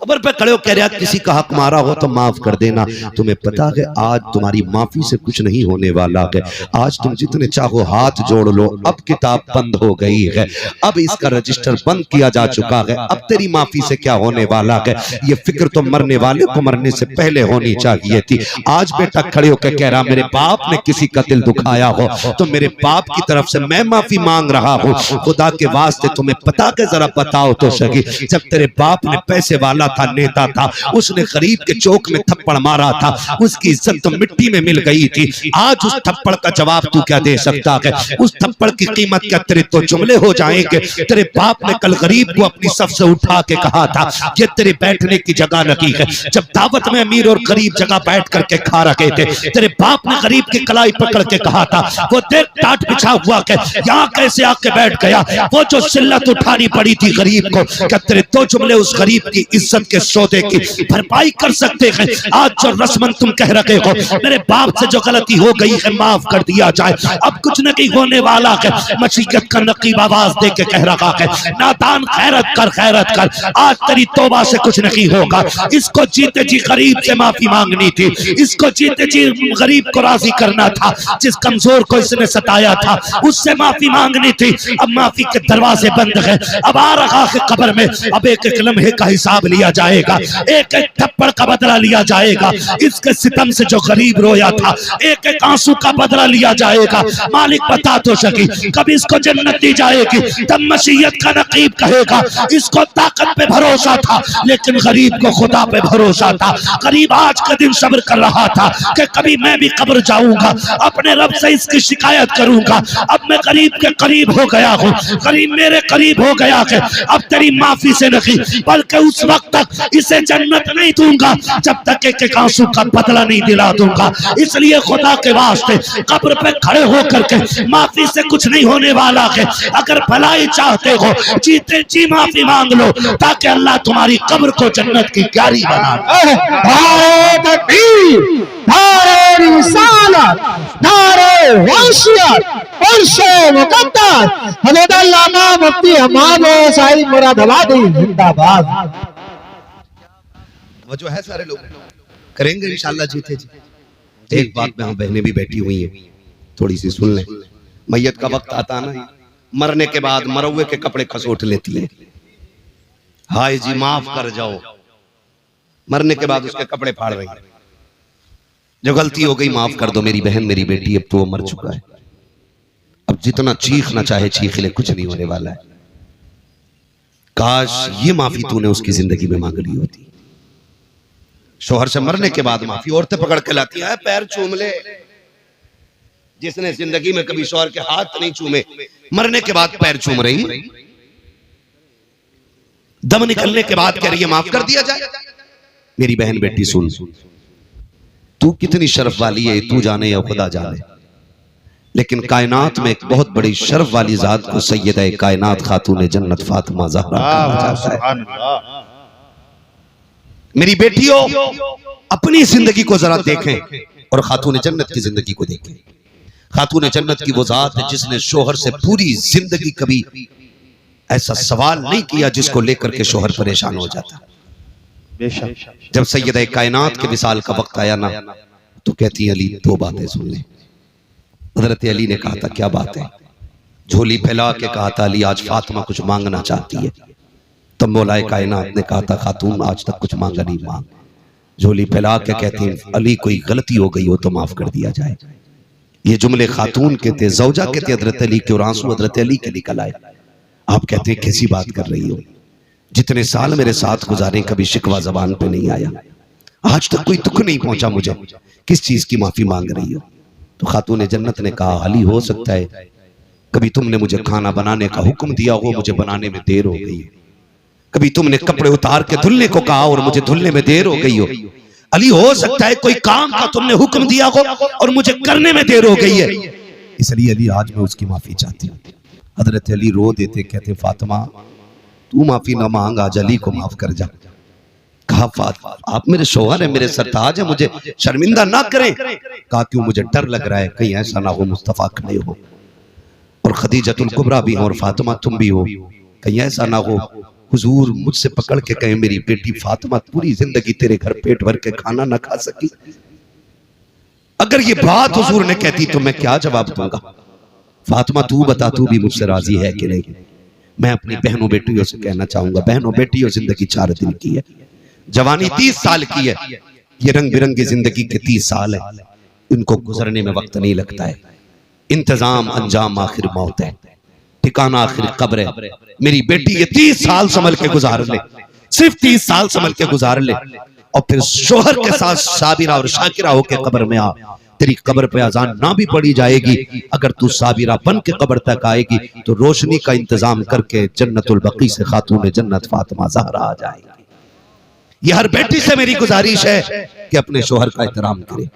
कब्र पे खड़े हो कह रहा किसी का हक मारा हो तो माफ कर देना। तुम्हें पता है आज तुम्हारी माफी से कुछ नहीं होने वाला है। आज तुम जितने चाहो हाथ जोड़ लो, अब किताब बंद हो गई है, अब इसका रजिस्टर बंद किया जा चुका है। अब तेरी माफी से क्या होने वाला है, ये फिक्र तो मरने वाले को मरने से पहले होनी चाहिए थी। आज बेटा खड़े होकर कह रहा मेरे बाप ने किसी का दिल दुखाया हो तो मेरे बाप की तरफ से मैं माफी मांग रहा हूँ। खुदा के वास्ते तुम्हें पता के जरा बताओ तो सही, जब तेरे बाप ने पैसे वाला था, नेता था, उसने गरीब के चौक में थप्पड़ मारा था, उसकी इज्जत तो मिट्टी में मिल गई थी। आज उस थप्पड़ का जवाब तू क्या दे सकता है? उस थप्पड़ की कीमत क्या तेरे तो जुमले हो जाएंगे? तेरे बाप ने कल गरीब को अपनी सफ से उठा के कहा था ये तेरे बैठने की जगह नहीं है। जब दावत में अमीर और गरीब जगह बैठ करके खा रहे थे, तेरे बाप ने गरीब की कलाई पकड़ के कहा था वो देख टाट बिछा हुआ के यहाँ कैसे आके बैठ गया, वो जो सिल्लत उठानी पड़ी थी गरीब को, क्या तेरे दो जुमले उस गरीब की इज्जत के सौदे की भरपाई कर सकते हैं? आज जो रस्मन तुम कह रहे हो मेरे बाप से जो गलती हो गई है माफ कर दिया जाए, अब कुछ नहीं होने वाला है। मशीकत का नकीब आवाज दे के कह रहा है नादान खैरत कर, खैरत कर, आज तेरी तौबा से कुछ नहीं होगा। इसको जीते जी गरीब से माफी मांगनी थी, इसको जीते जी गरीब को राजी करना था, जिस कमजोर को इसने सताया था उससे माफी मांगनी थी। अब माफी के दरवाजे बंद हैं, अब आ रहा है कब्र में, अब एक एक लम्हे का हिसाब लिया जाएगा, एक एक थप्पड़ का बदला लिया जाएगा। इसके सितम से जो गरीब रोया था एक एक आंसू का बदला लिया जाएगा। मालिक बता तो सकी कब इसको जन्नत दी जाएगी? तब मशीयत का नकीब कहेगा इसको ताकत पे भरोसा था लेकिन गरीब को खुदा पे भरोसा था। गरीब आज का दिन सब्र कर रहा था कि कभी मैं भी कब्र जाऊंगा, अपने रब से इसकी शिकायत करूंगा। अब मैं गरीब के करीब हो गया हूँ, गरीब मेरे करीब हो गया है, अब तेरी माफी से नहीं बल्कि उस वक्त तक इसे जन्नत नहीं दूंगा जब तक एक एक आंसू का बदला नहीं दिला दूंगा। इसलिए खुदा के वास्ते कब्र पे खड़े होकर के माफी से कुछ नहीं होने वाला है। अगर भलाई चाहते हो जीते जी माफी मांग लो ताकि अल्लाह तुम्हारी कब्र को जन्नत की क्यारी बना दे। नारे तकबीर, नारे रिसालत, नारे वहशियत, और से मुकद्दस हज़रत अल्लामा मुफ्ती हमाद साई मुरादाबादी जिंदाबाद। वो जो है सारे लोग करेंगे इंशाल्लाह जीते जी। एक बात में हम बहनें भी बैठी हुई हैं, थोड़ी सी सुन लें। मैयत का वक्त आता ना, मरने के बाद मरवे के कपड़े खसोट लेती है, हाय जी माफ कर जाओ। मरने के बाद उसके कपड़े फाड़ रही है, जो गलती हो गई माफ कर दो मेरी बहन मेरी बेटी, अब तो वो मर चुका है, अब जितना चीखना चाहे चीख ले, कुछ नहीं होने वाला है। काश ये माफी तूने उसकी जिंदगी में मांग ली होती। शोहर से मरने के बाद माफी औरतें पकड़ के लाती है, पैर चूम ले। जिसने जिंदगी में कभी शोहर के हाथ नहीं चूमे, मरने के बाद पैर चूम रही, दम निकलने के बाद कह रही है माफ कर दिया जाए। मेरी बहन बेटी सुन, तू कितनी शर्फ वाली है तू जाने या खुदा जाने, लेकिन कायनात में एक बहुत बड़ी शर्फ वाली जात को सैयदा कायनात खातून जन्नत फातिमा ज़हरा कहा जाता है। मेरी बेटियों, अपनी जिंदगी को जरा देखें और खातून जन्नत की जिंदगी को देखें। खातून जन्नत की वो जात है जिसने शोहर से पूरी जिंदगी कभी ऐसा सवाल नहीं किया जिसको लेकर के शोहर परेशान हो जाता। जब सैयदा कायनात के विसाल का वक्त आया ना, तो कहती अली दो बातें सुन ले। हजरत अली ने कहा था क्या बात है? झोली फैला के कहा था अली आज फातिमा कुछ मांगना चाहती है। तब मौलाए कायनात ने कहा था खातून आज तक कुछ मांगा नहीं, मांग। झोली फैला के कहती हैं अली कोई गलती हो गई हो तो माफ कर दिया जाए। ये जुमले खातून के थे, जौजा के थे हजरत अली के, और आंसू हजरत अली के निकल आए। आप कहते हैं कैसी बात कर रही हो, जितने साल मेरे साथ गुजारे कभी शिकवा जबान पे नहीं आया, आज तक कोई दुख नहीं पहुंचा मुझे, किस चीज की माफी मांग रही हो? तो खातून जन्नत ने कहा अली हो सकता है कभी तुमने मुझे खाना बनाने का हुक्म दिया हो, मुझे बनाने में देर हो गई, कभी तुमने कपड़े उतार के धुलने को कहा और मुझे धुलने में देर हो गई हो। अली हो सकता है कोई काम का तुमने हुक्म दिया हो और मुझे करने में देर हो गई है, इसलिए अली आज मैं उसकी माफी चाहती हूँ। हजरत अली रो देते, कहते फातिमा तू माफी ना मांग, आज अली को माफ कर जा। कहा फातिमा आप मेरे शौहर है, मेरे सरताज है, मुझे शर्मिंदा ना करें। कहा क्यों? मुझे डर लग रहा है कहीं ऐसा ना हो मुस्तफा खड़े हो और खदीजतुल कुबरा भी हो और फातिमा तुम भी हो, कहीं ऐसा ना हो हुजूर मुझसे पकड़ के कहे मेरी बेटी फातिमा पूरी जिंदगी तेरे घर पेट भर के खाना ना खा सकी। अगर ये बात हुजूर ने कहती तो मैं क्या जवाब दूंगा? फातिमा तू बता, तू भी मुझसे राजी है कि नहीं? मैं अपनी बहनों बेटियों से कहना चाहूंगा, बहनों बेटियों जिंदगी 4 दिन की है, जवानी 30 साल की है, ये रंग बिरंगी जिंदगी के 30 साल है, इनको गुजरने में वक्त नहीं लगता है। इंतजाम अंजाम आखिर मौत है, ठिकाना आखिर कब्र है। मेरी बेटी ये 30 साल संभल के गुजार ले, सिर्फ 30 साल संभल के गुजार ले, और फिर शोहर के साथ साबिरा और शाकिरा होके कब्र में आ। तेरी कब्र पे अजान ना भी पड़ी जाएगी, अगर तू साबिरा बन के कब्र तक आएगी तो रोशनी का इंतजाम करके जन्नतुल बकी से खातून जन्नत फातिमा ज़हरा आ जाएगी। ये हर बेटी से मेरी गुजारिश है कि अपने शोहर का एहतराम करे।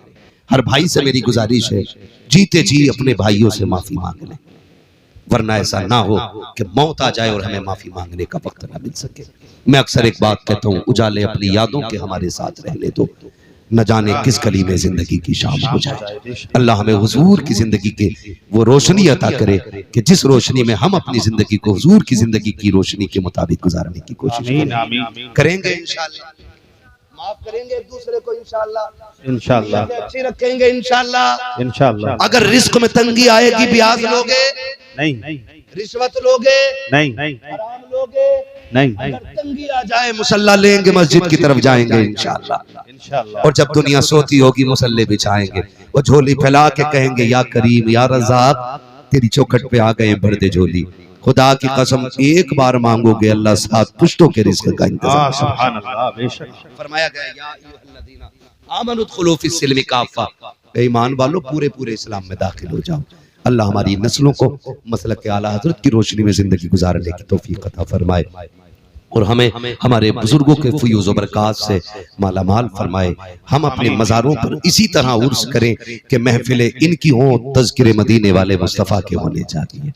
हर भाई से मेरी गुजारिश है जीते जी अपने भाइयों से माफी मांग ले, वरना ऐसा ना हो कि मौत आ जाए और हमें माफी मांगने का वक्त ना मिल सके। मैं अक्सर एक बात कहता हूँ, उजाले अपनी यादों के हमारे साथ रहने दो, न जाने किस गली में जिंदगी की शाम हो जाए। अल्लाह हमें हुजूर की जिंदगी के वो रोशनी अता करे कि जिस रोशनी में हम अपनी जिंदगी को हुजूर की जिंदगी की रोशनी के मुताबिक गुजारने की कोशिश करेंगे। इंशाअल्लाह माफ करेंगे एक दूसरे को, इंशाअल्लाह अच्छी रखेंगे, इंशाअल्लाह। अगर रिस्क में तंगी आएगी, ब्याज लोगे नहीं, रिश्वत लोगे नहीं, हराम लोगे नहीं, अगर तंगी आ जाए मुसल्ला लेंगे, मस्जिद की तरफ जाएंगे इंशाअल्लाह। और जब दुनिया सोती होगी मुसल्ले बिछाएंगे, वो झोली फैला के कहेंगे या करीम या रज़ाक, तेरी चौखट पे आ गए भर दे झोली। खुदा की कसम एक बार मांगोगे अल्लाह 7 पुश्तों के रिस्क का इंतजाम। सुभान अल्लाह, बेशक फरमाया गया या अय्युहल्लज़ीना आमनु दुखुलू फिस्सिल्मि काफ़ा, ईमान वालों पूरे पूरे इस्लाम में दाखिल हो जाओ। अल्लाह हमारी नस्लों को मसलक आला हज़रत की रोशनी में जिंदगी गुजारने की तौफीक अता फरमाए। और हमें हमारे बुजुर्गों के फयूज़ व बरक़ात से माला माल फरमाए। हम अपने मज़ारों पर इसी तरह उर्स करें कि महफिलें इनकी हों, तज़किरे मदीने वाले मुस्तफ़ा के होने चाहिए।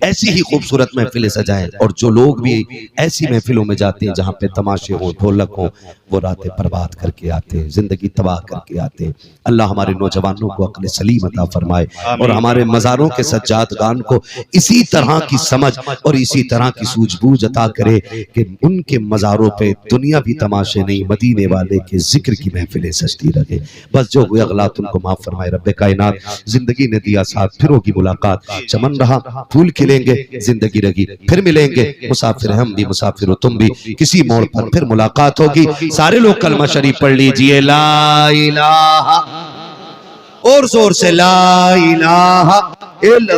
ऐसी ही खूबसूरत महफिलें सजाएं, और जो लोग भी ऐसी महफिलों में जाते हैं जहाँ पे तमाशे हों, ढोलक हों, वो रातें बर्बाद करके आते हैं, जिंदगी तबाह करके आते हैं। अल्लाह हमारे नौजवानों को अक्ल सलीम अता फरमाए और हमारे मज़ारों के सज्जादगान को इसी तरह की समझ और इसी तरह की सूझबूझ अता करे कि उनके मज़ारों पे दुनिया भी तमाशे नहीं, मदीने वाले के जिक्र की महफिलें सजती रहे। बस जो हुए अगलात उनको माफ फरमाए रब्बे कायनात। जिंदगी ने दिया साथ, फिर होगी मुलाकात, चमन रहा फूल खिलेंगे, जिंदगी रही फिर मिलेंगे, मुसाफिर हम भी मुसाफिर हो तुम भी, किसी मोड़ पर फिर मुलाकात होगी। सारे लोग कलमा शरीफ पढ़ लीजिए, ला इलाहा, और जोर से ला इलाहा इल्लल्लाह।